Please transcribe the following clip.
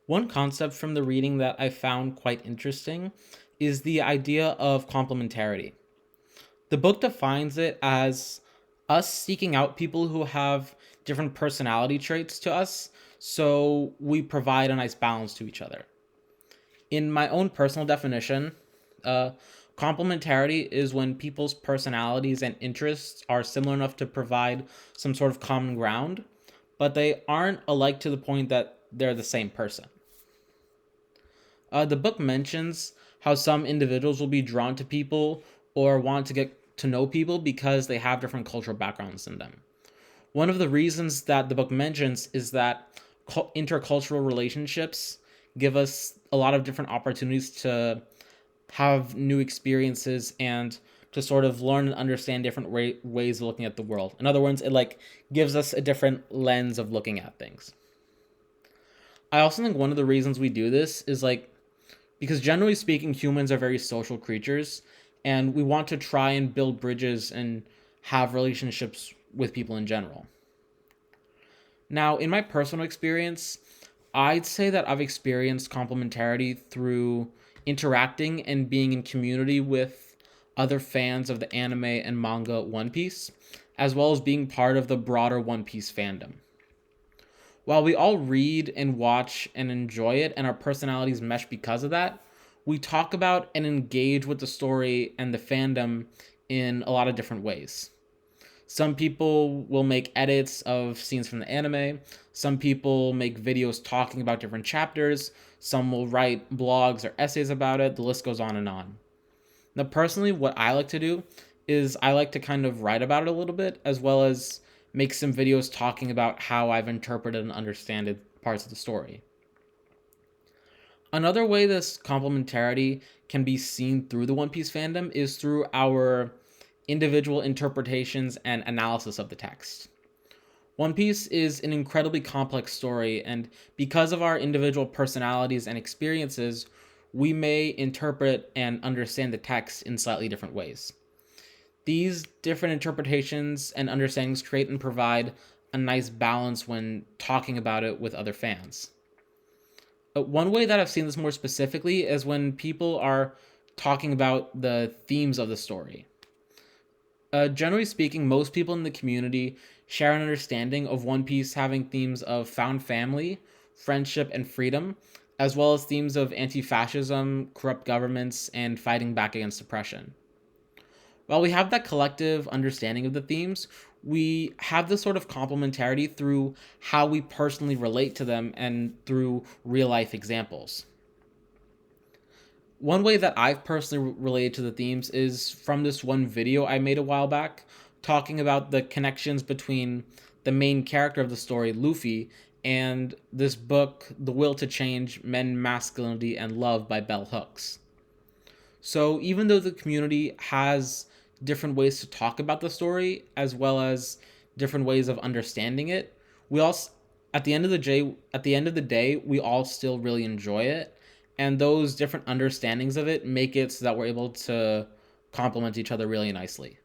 One concept from the reading that I found quite interesting is the idea of complementarity. The book defines it as us seeking out people who have different personality traits to us, so we provide a nice balance to each other. In my own personal definition, uh, complementarity is when people's personalities and interests are similar enough to provide some sort of common ground, but they aren't alike to the point that they're the same person. The book mentions how some individuals will be drawn to people or want to get to know people because they have different cultural backgrounds in them. One of the reasons that the book mentions is that intercultural relationships give us a lot of different opportunities to have new experiences and to sort of learn and understand different ways of looking at the world. In other words, it like gives us a different lens of looking at things. I also think one of the reasons we do this is like because generally speaking, humans are very social creatures, and we want to try and build bridges and have relationships with people in general. Now, in my personal experience, I'd say that I've experienced complementarity through interacting and being in community with other fans of the anime and manga One Piece, as well as being part of the broader One Piece fandom. While we all read and watch and enjoy it, and our personalities mesh because of that, we talk about and engage with the story and the fandom in a lot of different ways. Some people will make edits of scenes from the anime. Some people make videos talking about different chapters. Some will write blogs or essays about it. The list goes on and on. Now, personally, what I like to do is I like to kind of write about it a little bit, as well as make some videos talking about how I've interpreted and understood parts of the story. Another way this complementarity can be seen through the One Piece fandom is through our individual interpretations and analysis of the text. One Piece is an incredibly complex story, and because of our individual personalities and experiences, we may interpret and understand the text in slightly different ways. These different interpretations and understandings create and provide a nice balance when talking about it with other fans. One way that I've seen this more specifically is when people are talking about the themes of the story. Generally speaking, most people in the community share an understanding of One Piece having themes of found family, friendship, and freedom, as well as themes of anti fascism, corrupt governments, and fighting back against oppression. While we have that collective understanding of the themes, we have this sort of complementarity through how we personally relate to them and through real life examples. One way that I've personally related to the themes is from this one video I made a while back talking about the connections between the main character of the story, Luffy, and this book, The Will to Change Men, Masculinity, and Love by Bell Hooks. So even though the community has different ways to talk about the story as well as different ways of understanding it, we all at the end of the day, we all still really enjoy it, and those different understandings of it make it so that we're able to complement each other really nicely.